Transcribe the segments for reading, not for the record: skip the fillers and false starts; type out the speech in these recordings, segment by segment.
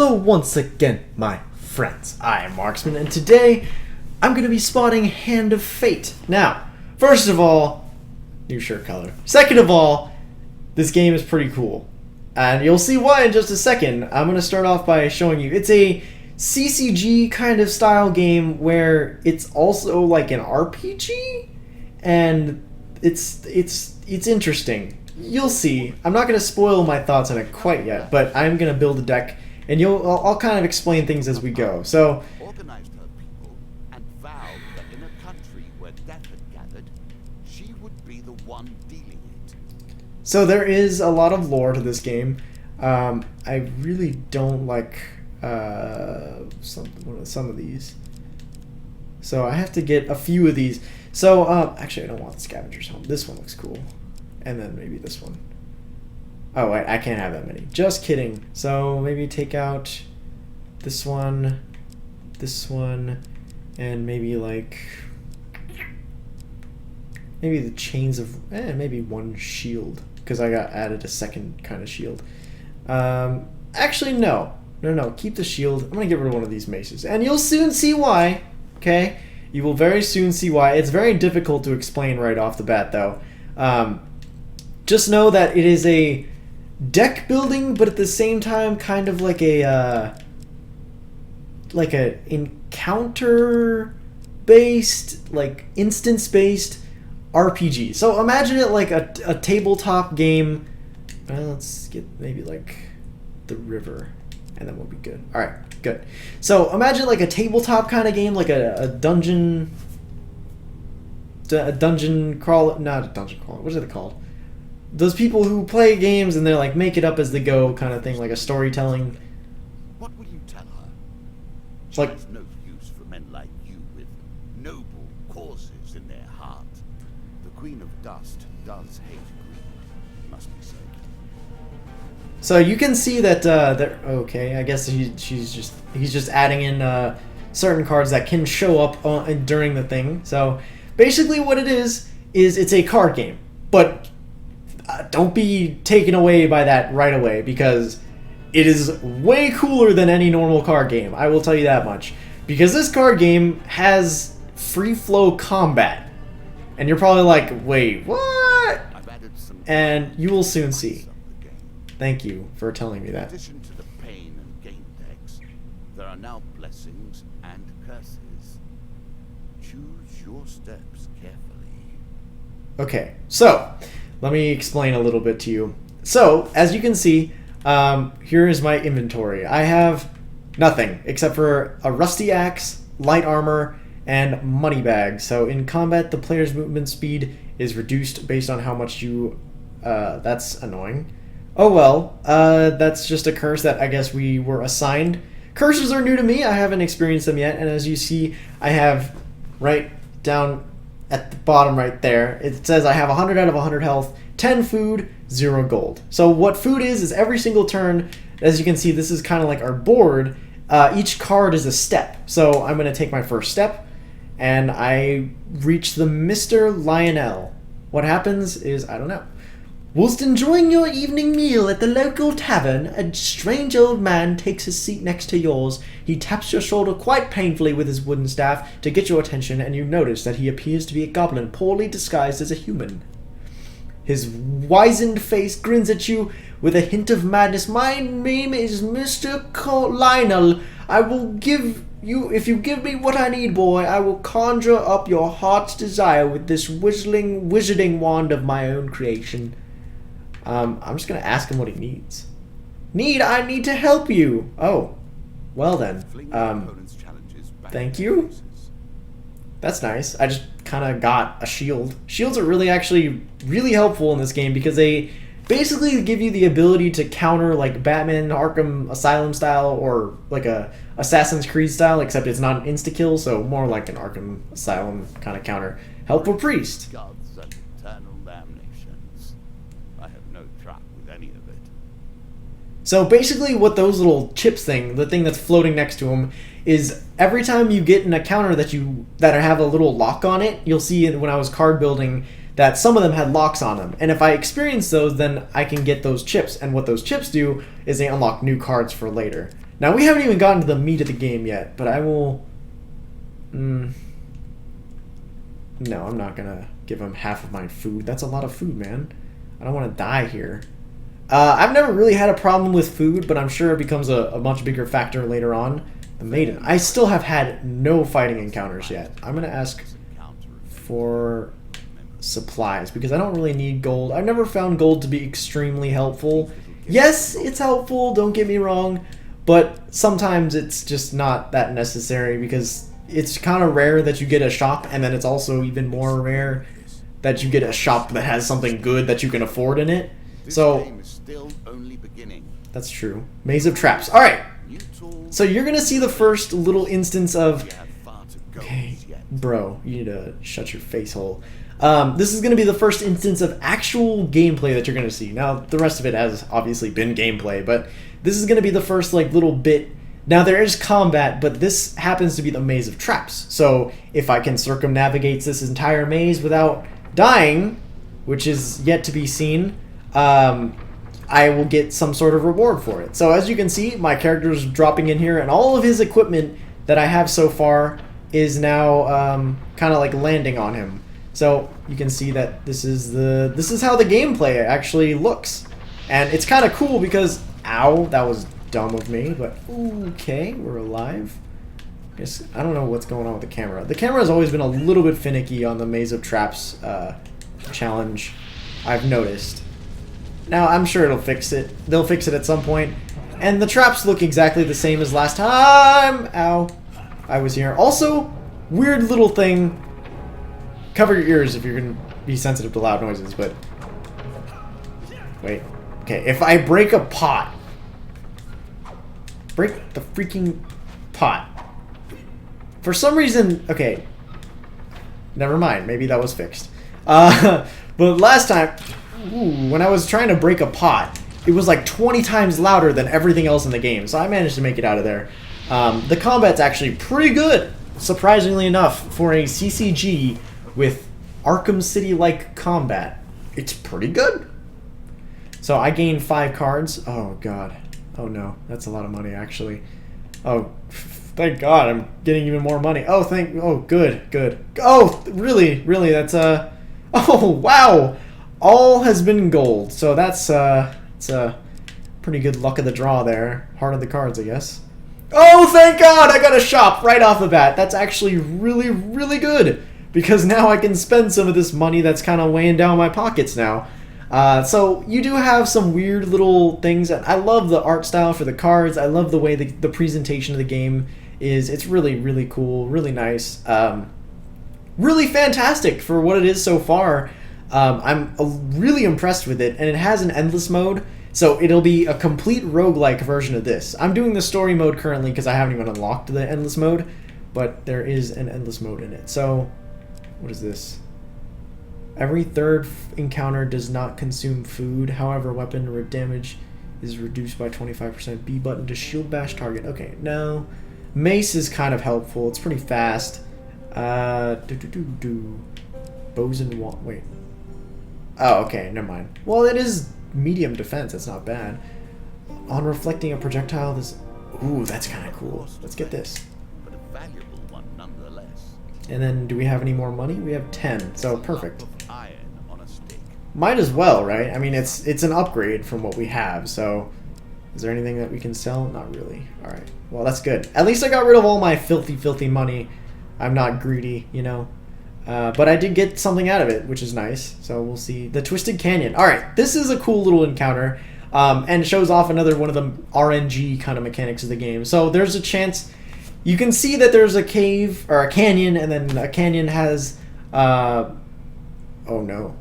Hello once again, my friends. I am Marksman, and today I'm going to be spotting Hand of Fate. Now, first of all, new shirt color. Second of all, this game is pretty cool. And you'll see why in just a second. I'm going to start off by showing you. It's a CCG kind of style game where it's also like an RPG, and it's interesting. You'll see. I'm not going to spoil my thoughts on it quite yet, but I'm going to build a deck, and I'll kind of explain things as we go. So, organized her people and vowed that in a country where death had gathered, she would be the one dealing it. so there is a lot of lore to this game. I really don't like some of these, so I have to get a few of these. So actually, I don't want the Scavenger's Home. This one looks cool. And then maybe this one. Oh, wait, I can't have that many. Just kidding. So maybe take out this one, and maybe like... maybe the chains of... maybe one shield, because I got added a second kind of shield. Actually, no. No, keep the shield. I'm going to get rid of one of these maces. And you'll soon see why, okay? You will very soon see why. It's very difficult to explain right off the bat, though. Just know that it is a deck building, but at the same time, kind of like a encounter-based, like instance-based RPG. So imagine it like a tabletop game. Let's get maybe like the river, and then we'll be good. All right, good. So imagine like a tabletop kind of game, like a dungeon crawl. Not a dungeon crawl. What is it called? Those people who play games and they're like make it up as they go kind of thing, like a storytelling. What will you tell her? She Like, has no use for men like you with noble causes in their heart. The Queen of Dust does hate greed, must be said. so you can see that they're okay. I guess he's just adding in certain cards that can show up during the thing. So basically, what it is it's a card game, but don't be taken away by that right away, because it is way cooler than any normal card game. I will tell you that much. Because this card game has free flow combat. And you're probably like, wait, what? I've added some And you will soon see. of the game. Thank you for telling me In that. addition to the pain and gain decks, there are now blessings and curses. Choose your steps carefully. Okay, so let me explain a little bit to you. So, as you can see, here is my inventory. I have nothing except for a rusty axe, light armor, and money bag. So in combat, the player's movement speed is reduced based on how much you... that's annoying. Oh well, that's just a curse that I guess we were assigned. Curses are new to me. I haven't experienced them yet. And as you see, I have right down at the bottom right there, it says I have 100 out of 100 health, 10 food, 0 gold. So what food is every single turn, as you can see, this is kind of like our board. Each card is a step. So I'm going to take my first step, and I reach the Mr. Lionel. What happens is, I don't know. Whilst enjoying your evening meal at the local tavern, a strange old man takes his seat next to yours. He taps your shoulder quite painfully with his wooden staff to get your attention, and you notice that he appears to be a goblin poorly disguised as a human. His wizened face grins at you with a hint of madness. My name is Mr. Lionel. I will give you, if you give me what I need, boy, I will conjure up your heart's desire with this wizarding wand of my own creation. I'm just going to ask him what he needs. I need to help you. Oh, well then. Thank you. That's nice. I just kind of got a shield. Shields are really helpful in this game because they basically give you the ability to counter like Batman Arkham Asylum style or like a Assassin's Creed style, except it's not an insta-kill, so more like an Arkham Asylum kind of counter. Helpful Priest. Gods and eternal damnations. I have no truck with any of it. So basically what those little chips the thing that's floating next to them, is every time you get an encounter that have a little lock on it, you'll see when I was card building that some of them had locks on them. And if I experience those, then I can get those chips. And what those chips do is they unlock new cards for later. Now, we haven't even gotten to the meat of the game yet, but I will... No, I'm not gonna give him half of my food. That's a lot of food, man. I don't want to die here. I've never really had a problem with food, but I'm sure it becomes a much bigger factor later on. The maiden. I still have had no fighting encounters yet. I'm gonna ask for supplies, because I don't really need gold. I've never found gold to be extremely helpful. Yes, it's helpful, don't get me wrong, but sometimes it's just not that necessary, because it's kind of rare that you get a shop, and then it's also even more rare that you get a shop that has something good that you can afford in it. So that's true. Maze of traps. All right. So you're gonna see the first little instance of. Okay, bro, you need to shut your face hole. This is gonna be the first instance of actual gameplay that you're gonna see. Now the rest of it has obviously been gameplay, but this is gonna be the first like little bit. Now there is combat, but this happens to be the maze of traps. So if I can circumnavigate this entire maze without dying, which is yet to be seen, I will get some sort of reward for it. So as you can see, my character is dropping in here, and all of his equipment that I have so far is now kind of like landing on him. So you can see that this is how the gameplay actually looks, and it's kind of cool because ow, that was dumb of me, but okay, we're alive. I don't know what's going on with the camera. The camera has always been a little bit finicky on the Maze of Traps challenge, I've noticed. Now, I'm sure it'll fix it. They'll fix it at some point. And the traps look exactly the same as last time. Ow. I was here. Also, weird little thing. Cover your ears if you're going to be sensitive to loud noises, but... Wait. Okay, if I break a pot... Break the freaking pot. For some reason... Okay. Never mind. Maybe that was fixed. But last time... Ooh, when I was trying to break a pot, it was like 20 times louder than everything else in the game, so I managed to make it out of there. The combat's actually pretty good, surprisingly enough, for a CCG with Arkham City-like combat. It's pretty good. So I gained 5 cards. Oh god. Oh no, that's a lot of money actually. Oh, thank god, I'm getting even more money. Oh, good, good. Oh, really, that's oh, wow. All has been gold, so that's it's a pretty good luck of the draw there. Heart of the cards, I guess. Oh, thank God! I got a shop right off the bat. That's actually really, really good, because now I can spend some of this money that's kind of weighing down my pockets now. So you do have some weird little things. I love the art style for the cards. I love the way the presentation of the game is. It's really, really cool, really nice, really fantastic for what it is so far. I'm really impressed with it, and it has an endless mode, so it'll be a complete roguelike version of this. I'm doing the story mode currently because I haven't even unlocked the endless mode, but there is an endless mode in it. So, what is this? Every third encounter does not consume food, however weapon damage is reduced by 25%. B button to shield bash target. Okay, no. Mace is kind of helpful, it's pretty fast. Bows and wait. Oh, okay, never mind. Well, it is medium defense, that's not bad. On reflecting a projectile, this... Ooh, that's kind of cool. Let's get this. But a valuable one nonetheless. And then, do we have any more money? We have 10, so perfect. Of iron on a stick. Might as well, right? I mean, it's an upgrade from what we have, so... Is there anything that we can sell? Not really. Alright, well, that's good. At least I got rid of all my filthy, filthy money. I'm not greedy, you know? But I did get something out of it, which is nice. So we'll see. The Twisted Canyon. Alright, this is a cool little encounter. And shows off another one of the RNG kind of mechanics of the game. So there's a chance... You can see that there's a cave, or a canyon, and then a canyon has... oh no.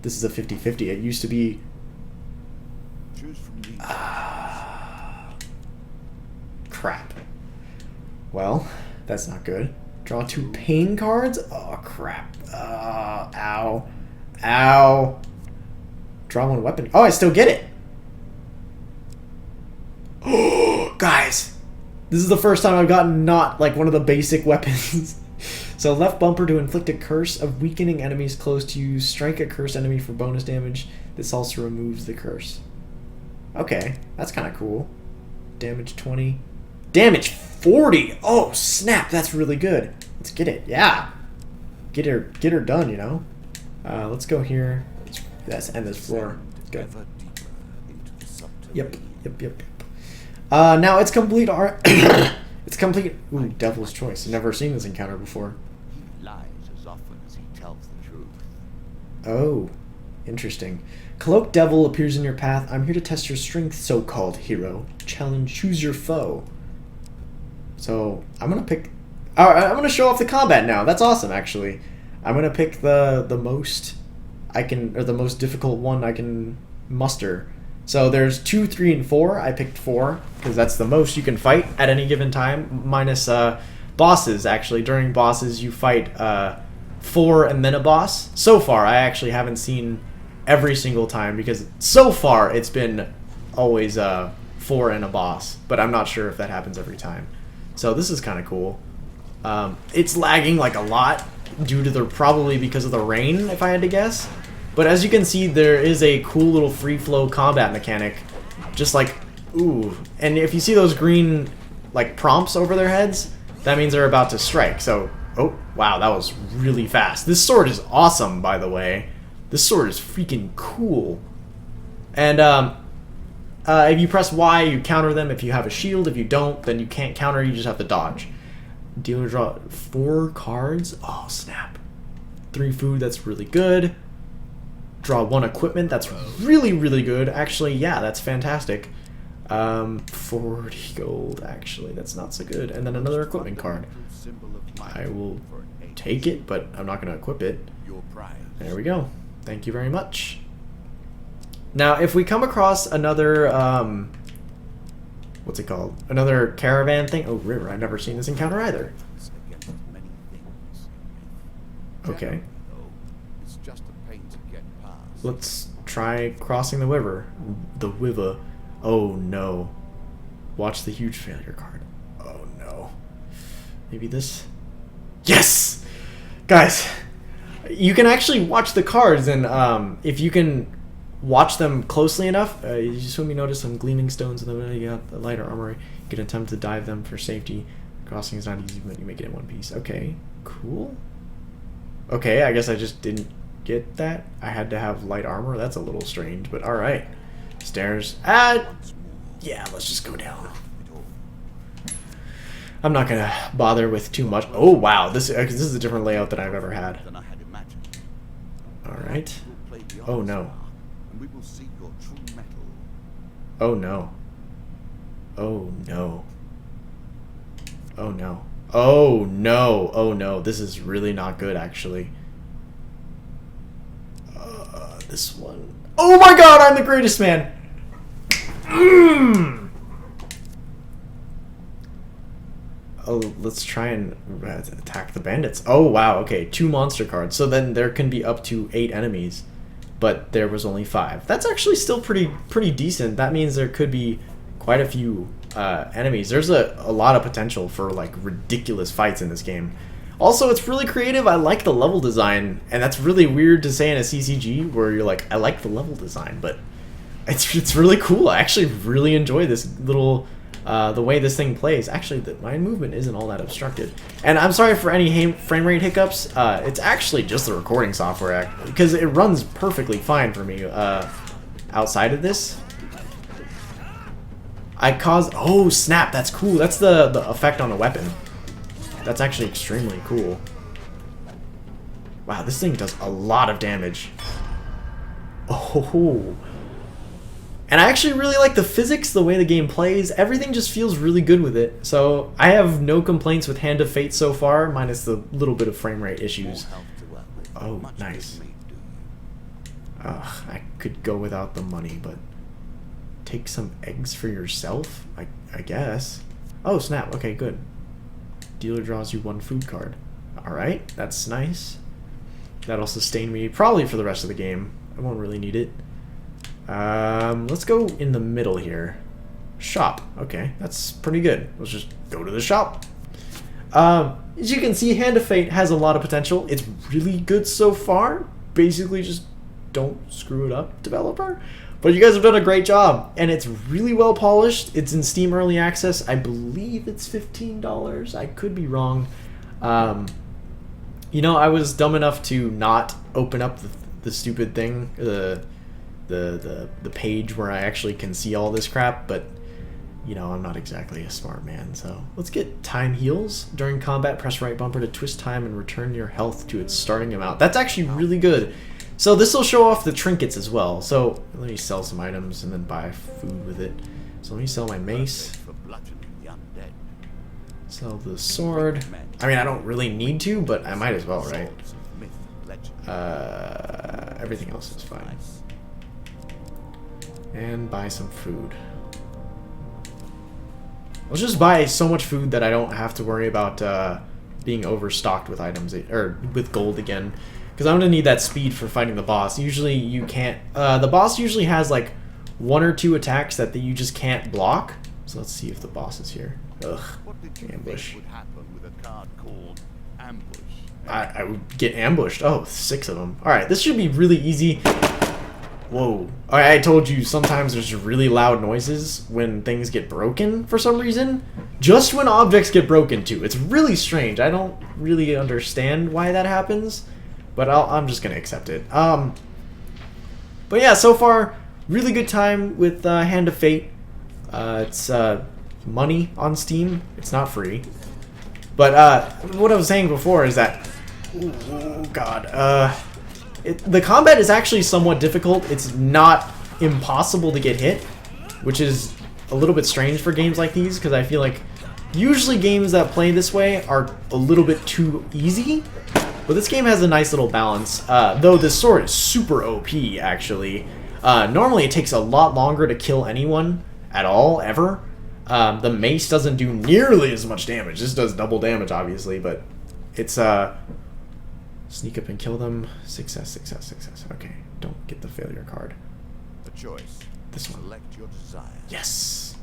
This is a 50-50. It used to be... Choose from these. Crap. Well, that's not good. Draw 2 pain cards? Oh, crap. Ow. Ow. Draw 1 weapon. Oh, I still get it. Oh, guys. This is the first time I've gotten not, like, one of the basic weapons. So, left bumper to inflict a curse of weakening enemies close to you. Strike a cursed enemy for bonus damage. This also removes the curse. Okay, that's kind of cool. Damage 20. Damage 40. Oh, snap. That's really good. Let's get it. Yeah. Get her done, you know. Let's go here. Let's end this floor. Good. Yep. Now it's complete art. It's complete. Ooh, Devil's Choice. I've never seen this encounter before. He lies as often as he tells the truth. Oh, interesting. Cloaked Devil appears in your path. I'm here to test your strength, so-called hero. Challenge, choose your foe. So I'm gonna pick. I'm gonna show off the combat now. That's awesome, actually. I'm gonna pick the most I can, or the most difficult one I can muster. So there's 2, 3, and 4. I picked 4 because that's the most you can fight at any given time, minus bosses. Actually, during bosses you fight 4 and then a boss. So far, I actually haven't seen every single time because so far it's been always 4 and a boss, but I'm not sure if that happens every time. So this is kind of cool. It's lagging like a lot due to probably because of the rain, if I had to guess. But as you can see, there is a cool little free flow combat mechanic, just like, ooh. And if you see those green like prompts over their heads, that means they're about to strike. So, oh wow, that was really fast. This sword is awesome, by the way. This sword is freaking cool. And if you press Y, you counter them. If you have a shield, if you don't, then you can't counter. You just have to dodge. Dealer draw 4 cards. Oh snap! 3 food. That's really good. Draw 1 equipment. That's really, really good. Actually, yeah, that's fantastic. 40 gold. Actually, that's not so good. And then another equipment card. I will take it, but I'm not going to equip it. There we go. Thank you very much. Now, if we come across another, what's it called? Another caravan thing. Oh, river. I've never seen this encounter either. Okay. Let's try crossing the river. The river. Oh no. Watch the huge failure card. Oh no. Maybe this? Yes! Guys, you can actually watch the cards, and if you can watch them closely enough, you just notice some gleaming stones in the middle. You got the lighter armor. You can attempt to dive them for safety. Crossing is not easy, but you make it in one piece. Okay, cool. Okay, I guess I just didn't get that. I had to have light armor. That's a little strange, but all right. Stairs. Yeah, let's just go down. I'm not gonna bother with too much. Oh wow, this is a different layout than I've ever had. All right. Oh no. Oh no. Oh no. Oh no. Oh no. Oh no. This is really not good, actually. This one. Oh my god, I'm the greatest man! Oh, let's try and attack the bandits. Oh wow, okay, 2 monster cards. So then there can be up to 8 enemies, but there was only 5. That's actually still pretty decent. That means there could be quite a few enemies. There's a lot of potential for like ridiculous fights in this game. Also, it's really creative. I like the level design, and that's really weird to say in a CCG where you're like, I like the level design, but it's really cool. I actually really enjoy this little, the way this thing plays. Actually, my movement isn't all that obstructed. And I'm sorry for any frame rate hiccups. It's actually just the recording software, because it runs perfectly fine for me outside of this. Oh, snap, that's cool. That's the effect on the weapon. That's actually extremely cool. Wow, this thing does a lot of damage. Oh. And I actually really like the physics, the way the game plays. Everything just feels really good with it. So I have no complaints with Hand of Fate so far, minus the little bit of frame rate issues. Oh, nice. I could go without the money, but take some eggs for yourself, I guess. Oh, snap. Okay, good. Dealer draws you 1 food card. Alright, that's nice. That'll sustain me probably for the rest of the game. I won't really need it. Let's go in the middle here. Shop. Okay, that's pretty good. Let's just go to the shop. As you can see, Hand of Fate has a lot of potential. It's really good so far. Basically, just don't screw it up, developer. But you guys have done a great job, and it's really well polished. It's in Steam Early Access. I believe it's $15. I could be wrong. You know, I was dumb enough to not open up the stupid thing, the page where I actually can see all this crap, but you know, I'm not exactly a smart man. So let's get time heals. During combat, press right bumper to twist time and return your health to its starting amount. That's actually really good. So this will show off the trinkets as well. So let me sell some items and then buy food with it. So let me sell my mace. Sell the sword. I mean, I don't really need to, but I might as well, right? Everything else is fine. And buy some food. Let's just buy so much food that I don't have to worry about being overstocked with items, or with gold again. Because I'm going to need that speed for fighting the boss. Usually you can't... the boss usually has like 1 or 2 attacks that you just can't block. So let's see if the boss is here. Ugh. Ambush. I would get ambushed. Oh, 6 of them. Alright, this should be really easy. Whoa. I told you sometimes there's really loud noises when things get broken for some reason. Just when objects get broken too. It's really strange. I don't really understand why that happens, but I'm just going to accept it. But yeah, so far, really good time with Hand of Fate. It's money on Steam. It's not free. But what I was saying before is that... Oh, God. The combat is actually somewhat difficult. It's not impossible to get hit, which is a little bit strange for games like these, because I feel like usually games that play this way are a little bit too easy. But this game has a nice little balance, though this sword is super OP, actually. Normally it takes a lot longer to kill anyone at all, ever. The mace doesn't do nearly as much damage. This does double damage, obviously, but it's... Sneak up and kill them. Success, success, success. Okay, don't get the failure card. The choice. This one. Select your desire. Yes!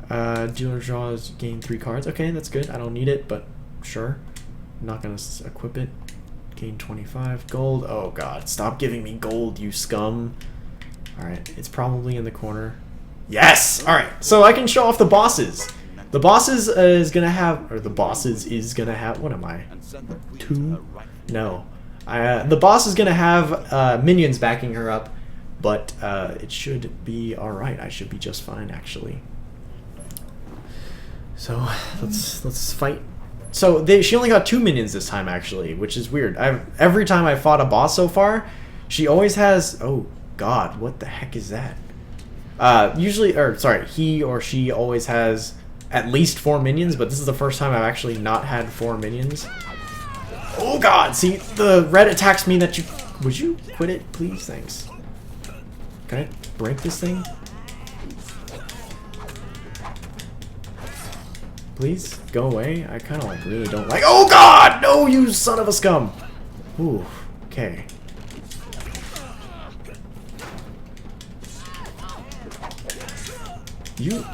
Dealer draws, gain 3 cards. Okay, that's good. I don't need it, but sure. I'm not going to equip it. Gain 25 gold. Oh, God. Stop giving me gold, you scum. Alright, it's probably in the corner. Yes! Alright, so I can show off the bosses. The bosses is gonna have, or the bosses is gonna have, what am I? 2? No. The boss is gonna have minions backing her up, but it should be alright. I should be just fine, actually. So, let's fight. So, she only got 2 minions this time, actually, which is weird. Every time I fought a boss so far, she always has, oh God, what the heck is that? He or she always has at least 4 minions, but this is the first time I've actually not had 4 minions. Oh God, see, the red attacks me that you... Would you quit it, please? Thanks. Can I break this thing? Please, go away. I kind of like really don't like... Oh God! No, you son of a scum! Ooh, okay. You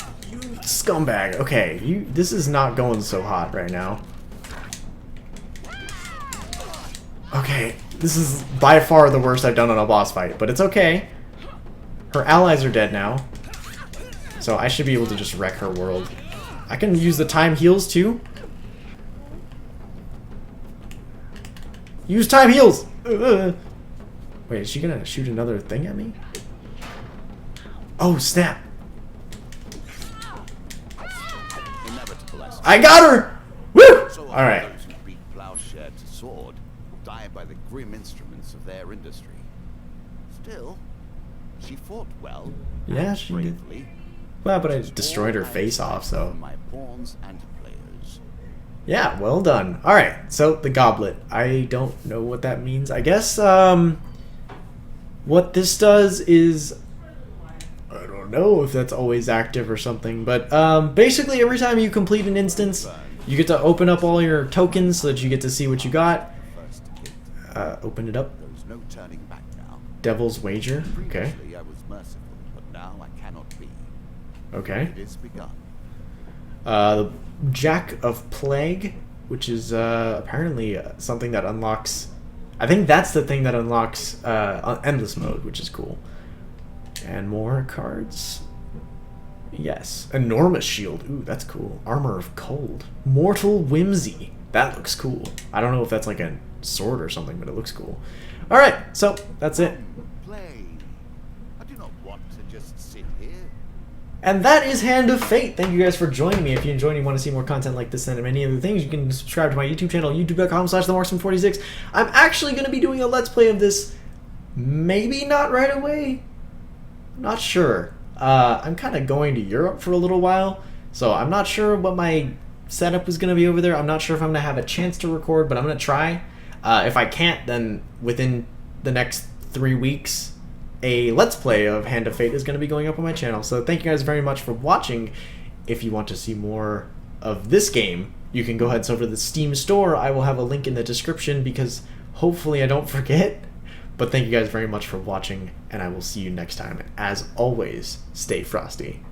scumbag. Okay, this is not going so hot right now. Okay, this is by far the worst I've done on a boss fight, but it's okay. Her allies are dead now, so I should be able to just wreck her world. I can use the time heals too. Use time heals! Wait, is she gonna shoot another thing at me? Oh, snap! I got her! Woo! So alright. those who beat plowshare to sword die by the grim instruments of their industry. Still, she fought well. Yeah, she did. Bravely. Well, but I destroyed her face off, so... My pawns and players. Yeah, well done. Alright, so the goblet. I don't know what that means. I guess, what this does is... I don't know if that's always active or something, but basically every time you complete an instance, you get to open up all your tokens so that you get to see what you got. Open it up. There's no turning back now. Devil's Wager. Okay. Previously I was merciful, but now I cannot be. Okay. It is begun. The Jack of Plague, which is apparently something that unlocks I think that's the thing that unlocks endless mode, which is cool. And more cards. Yes. Enormous shield. Ooh, that's cool. Armor of cold. Mortal whimsy. That looks cool. I don't know if that's like a sword or something, but it looks cool. Alright, so that's it. Play. I do not want to just sit here. And that is Hand of Fate. Thank you guys for joining me. If you enjoyed and you want to see more content like this and many other things, you can subscribe to my YouTube channel, youtube.com/themarksman46. I'm actually going to be doing a Let's Play of this, maybe not right away. I'm not sure. I'm kind of going to Europe for a little while, so I'm not sure what my setup is going to be over there. I'm not sure if I'm going to have a chance to record, but I'm going to try. If I can't, then within the next 3 weeks, a Let's Play of Hand of Fate is going to be going up on my channel. So thank you guys very much for watching. If you want to see more of this game, you can go head over to the Steam store. I will have a link in the description because hopefully I don't forget. But thank you guys very much for watching, and I will see you next time. As always, stay frosty.